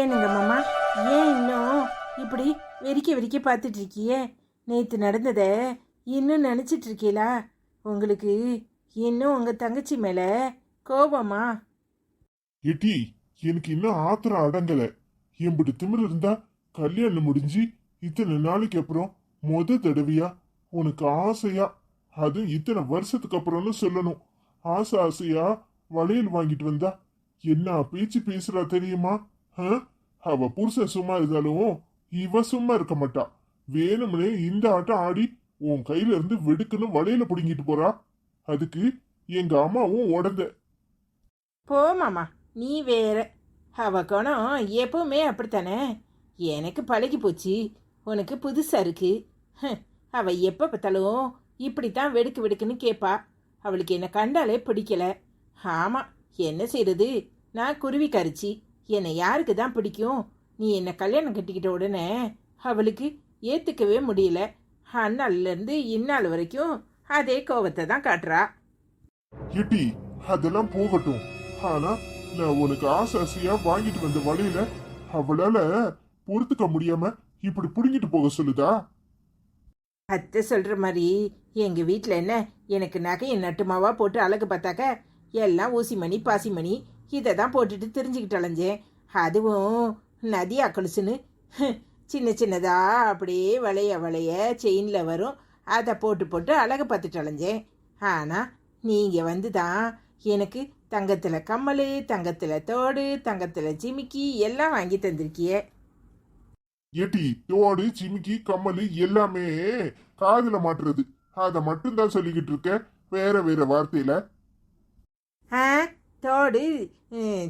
ஏனுங்க மாமா, ஏன் இன்னும் இப்படி வெறிக்க வெறிக்க பார்த்துட்டு இருக்கியே? நேற்று நடந்ததை இன்னும் நினச்சிட்டு இருக்கீங்களா? உங்களுக்கு இன்னும் உங்கள் தங்கச்சி மேலே கோபமா? எட்டி, எனக்கு இன்னும் ஆத்திரம் அடங்கல. எம்பிட்டு திமிரு இருந்தா கல்யாணம் முடிஞ்சு இத்தனை நாளைக்கு அப்புறம் தடவையா உனக்கு ஆசையா, அதுவும் இத்தனை வருஷத்துக்கு அப்புறம்னு சொல்லணும், ஆசை ஆசையா வளையல் வாங்கிட்டு வந்தா என்ன பேச்சு பேசுறா தெரியுமா? அவ புருஷன் சும்மா இருந்தாலும் இவ சும்மா இருக்க மாட்டா. வேணும்னே இந்த ஆட்டம் ஆடி உன் கையில இருந்து வெடுக்குன்னு வளையல புடுங்கிட்டு போறா. அதுக்கு எங்க அம்மாவும் உடந்த. போ மாமா, நீ வேற. அவ குணம் எப்பவுமே அப்படித்தானே. எனக்கு பழகி போச்சு, உனக்கு புதுசா இருக்கு. அவ எப்போ பார்த்தாலும் இப்படித்தான் வெடுக்கு வெடுக்குன்னு கேட்பா. அவளுக்கு என்னை கண்டாலே பிடிக்கல. ஆமாம், என்ன செய்யறது? நான் குருவி கரிச்சி, என்னை யாருக்கு தான் பிடிக்கும்? நீ என்னை கல்யாணம் கட்டிக்கிட்ட உடனே அவளுக்கு ஏற்றுக்கவே முடியல. அந்நாள்லேருந்து இந்நாள் வரைக்கும் அதே கோவத்தை தான் காட்டுறா. எட்டி, அதெல்லாம் போகட்டும். ஆனா நான் உனக்கு ஆசை ஆசையா வாங்கிட்டு வந்த வழியில அவளால பொறுத்துக்க முடியாம இப்படி புடுங்கிட்டு போக சொல்லுதா? அத்தை சொல்ற மாதிரி எங்க வீட்டில் என்ன, எனக்கு நகையை நட்டுமாவா போட்டு அழகு பார்த்தாக்க எல்லாம் ஊசிமணி பாசிமணி இதை தான் போட்டுட்டு தெரிஞ்சுக்கிட்டு அலைஞ்சேன். அதுவும் நதியா கொலுசுன்னு சின்ன சின்னதா அப்படியே வளைய வளைய செயினில் வரும், அதை போட்டு போட்டு அழகு பார்த்துட்டு அலைஞ்சேன். ஆனால் நீங்கள் வந்து தான் எனக்கு தங்கத்தில் கம்மல், தங்கத்தில் தோடு, தங்கத்தில் ஜிமிக்கி எல்லாம் வாங்கி தந்திருக்கியே. ஏட்டி, தோடு சிமிக்கி கம்மல் எல்லாமே காதுல மாட்டுறது, அத மட்டும்தான் சொல்லிக்கிட்டு இருக்க, வேற வேற வார்த்தையில. தோடு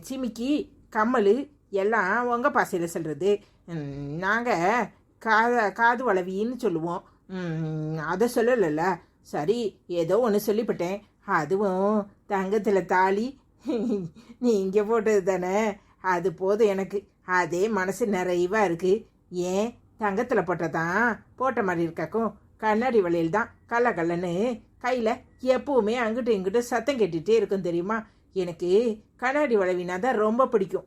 சிமிக்கி கம்மல் எல்லாம் உங்கள் பாசையில் சொல்கிறது. நாங்கள் காது வளவின்னு சொல்லுவோம், அதை சொல்லலைல்ல. சரி, ஏதோ ஒன்று சொல்லிவிட்டேன். அதுவும் தங்கத்தில் தாலி நீங்கள் போட்டது தானே, அது போதும் எனக்கு. அதே மனசு நிறைவாக இருக்குது. ஏன் தங்கத்தில் போட்டதான் போட்ட மாதிரி இருக்காக்கும், கண்ணாடி வளையல் தான் கல்ல கல்லன்னு கையில் எப்பவுமே அங்கிட்டு இங்கிட்டு சத்தம் கேட்டுகிட்டே இருக்கும் தெரியுமா? எனக்கு கண்ணாடி வளைவினா தான் ரொம்ப பிடிக்கும்.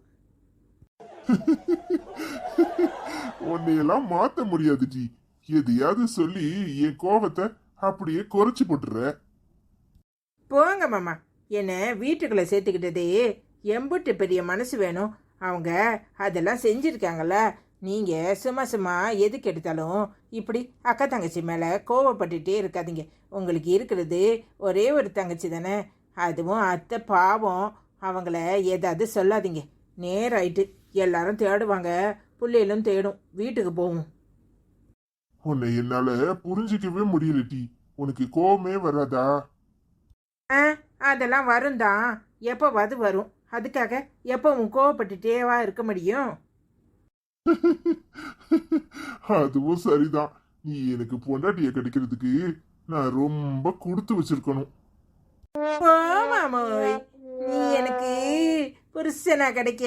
உன்னையெல்லாம் மாத்த முடியாது ஜி. எதையாவது சொல்லி என் கோபத்தை அப்படியே குறைச்சி போட்டுற. போங்க மாமா, என்னை வீட்டுக்குள்ளே சேர்த்துக்கிட்டதே எம்புட்டு பெரிய மனசு வேணும். அவங்க அதெல்லாம் செஞ்சுருக்காங்கல்ல. நீங்கள் சும்மா சும்மா எதுக்கு எடுத்தாலும் இப்படி அக்கா தங்கச்சி மேலே கோவப்பட்டுகிட்டே இருக்காதீங்க. உங்களுக்கு இருக்கிறது ஒரே ஒரு தங்கச்சி தானே, அதுவும் அத்தை பாவம். அவங்கள ஏதாவது சொல்லாதீங்க. நேராயிட்டு எல்லாரும் தேடுவாங்க, பிள்ளைகளும் தேடும். வீட்டுக்கு போவோம். உன்னை என்னால புரிஞ்சிக்கவே முடியல டி. உனக்கு கோவமே வராதா? அதெல்லாம் வரும் தான், எப்போவாது வரும். அதுக்காக எப்பவும் கோவப்பட்டுட்டேவா இருக்க முடியும்? அதுவும் சரிதான். நீ எனக்கு பொண்டாட்டிய கிடைக்கிறதுக்கு நான் ரொம்ப கொடுத்து வச்சிருக்கணும். நீ எனக்கு புருஷனா கிடைக்க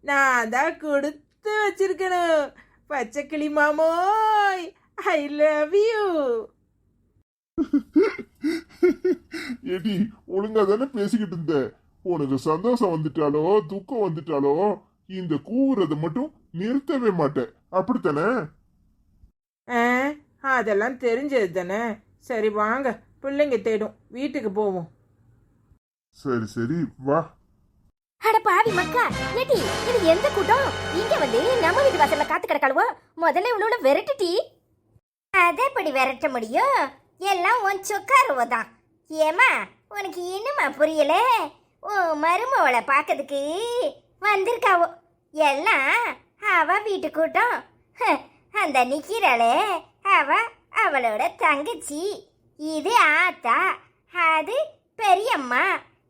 நான் தான் கொடுத்து வச்சிருக்கணும். பச்சைக்கிளி மாமோய், ஐ லவ் யூ. ஏடி, ஒழுங்கா தானே பேசிக்கிட்டு இருந்த. உனக்கு சந்தோஷம் வந்துட்டாலோ துக்கம் வந்துட்டாலோ இந்த கூவுறத மட்டும் நிறுத்தவே மாட்டேன், அப்படித்தானே? அதெல்லாம் தெரிஞ்சது தானே. சரி வாங்க, பிள்ளைங்க தேடும், வீட்டுக்கு போவோம். சரி சரி வா. அட பாவி மக்கா, ஏடி இது எந்த கூட்டம்? இங்க வந்து நம்ம வீட்டு வாசல்ல காத்து கிடக்காளுவோ? முதல்ல உன்னோட விரட்டுட்டி. அதேபடி விரட்ட முடியும்? எல்லாம் உன் சொக்காருவோ தான். ஏமா உனக்கு இன்னுமா புரியல? ஓ மருமவளை பார்க்கறதுக்கு வந்திருக்காவோ. எல்லாம் அவ வீட்டு கூட்டம். அந்த நிக்கிறாளே அவ அவளோட தங்கச்சி. இது ஆத்தா, அது பெரியம்மா.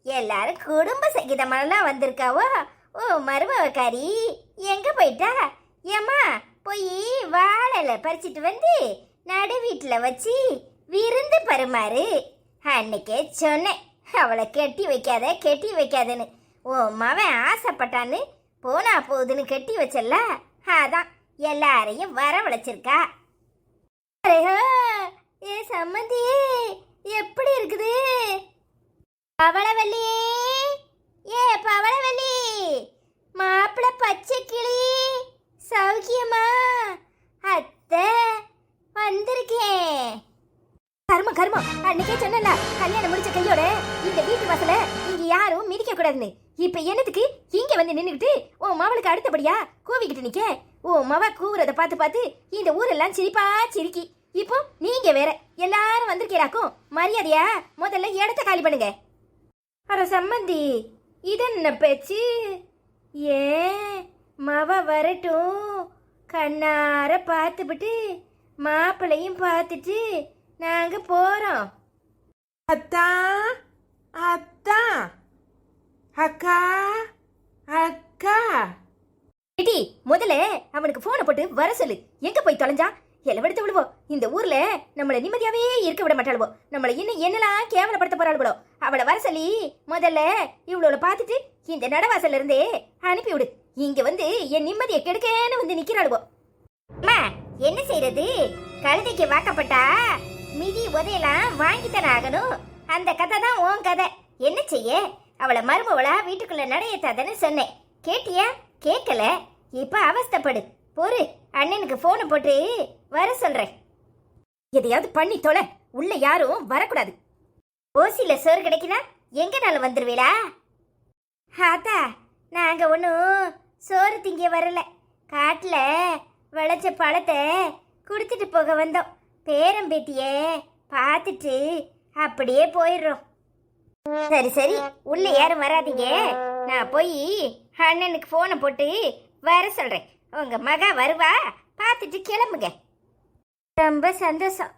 எல்லாரும் குடும்ப சகிதமெல்லாம் வந்திருக்காவோ. ஓ மருமவக்காரி எங்க போயிட்டா? ஏம்மா போய் வாழலை பறிச்சிட்டு வந்து நடு வீட்டில் வச்சு விருந்து பருமாறு. அன்னைக்கே சொன்னேன் அவளை கெட்டி வைக்காத கெட்டி வைக்காதன்னு. ஓ மவன் ஆசைப்பட்டான்னு போனா போகுதுன்னு கெட்டி வச்சல, அதான் எல்லாரையும் வரவழைச்சிருக்கா. ஏ சம்மந்தி, எப்படி இருக்குது? பவளவல்லி, ஏ பவளவல்லி, மாப்பிள்ளை பச்சை கிளி அன்னைக்கே சொன்னல கல்யாணம் முடிச்ச கையோட இந்த வீட்டு வாசல இங்க யாரும் மிதிக்க கூடாதுன்னு. இப்ப என்னத்துக்கு இங்க வந்து நின்னுக்கிட்டு உன் மவளுக்கு அடுத்தபடியா கூவிக்கிட்டு நிக்க? உன் மவ கூவுறத பார்த்து பார்த்து இந்த ஊரெல்லாம் சிரிப்பா சிரிக்கி. இப்போ நீங்க வேற எல்லாரும் வந்திருக்கீராக்கும். மரியாதையா முதல்ல இடத்த காலி பண்ணுங்க. அட சம்மந்தி, இதென்ன பேச்சு? ஏன் மவ வரட்டும், கண்ணார பார்த்துபிட்டு மாப்பிளையும் பார்த்துட்டு நாங்க போறோம். அத்தா அத்தா, அக்கா அக்கா. ஏடி, முதல்ல அவனுக்கு போனை போட்டு வர சொல்லு. எங்க போய் தொலைஞ்சா? எலவெடுத்து விடுவோம். இந்த ஊர்ல நம்மள நிம்மதியாவே இருக்க விட மாட்டாளுவோ. நம்மள இன்னும் என்னெல்லாம் கேவலப்படுத்த போறாளுவோ. அவளை வர சொல்லி முதல்ல இவ்வளோ பார்த்துட்டு இந்த நடவாசல்ல இருந்தே அனுப்பி விடு. இங்க வந்து என் நிம்மதியை கெடுக்கன்னு வந்து நிக்கிறாளுவோ. அம்மா, என்ன செய்யறது? கழுதைக்கு வாக்கப்பட்டா மிதி உதையெல்லாம் வாங்கித்தானே ஆகணும். அந்த கதை தான் உன் கதை. என்ன செய்ய? அவளை மருமவளா வீட்டுக்குள்ள நடையத்தாதன்னு சொன்னேன். கேட்டியா? கேட்கல. இப்ப அவஸ்தைப்படு. பொறு, அண்ணனுக்கு போனை போட்டு வர சொல்றேன். எதையாவது பண்ணி தொலை. உள்ள யாரும் வரக்கூடாது. ஓசியில சோறு கிடைக்குதா? எங்கனாலும் வந்துருவீளா? ஆத்தா, நாங்க ஒன்றும் சோறு திங்க வரல. காட்டுல விளைச்ச பழத்தை குடுத்துட்டு போக வந்தோம். பேரம்பேத்திய பார்த்துட்டு அப்படியே போயிடுறோம். சரி சரி, உள்ள யாரும் வராதீங்க. நான் போய் அண்ணனுக்கு போனை போட்டு வர சொல்றேன். உங்க மகா வருவா, பார்த்துட்டு கிளம்புங்க. ரொம்ப சந்தோஷம்.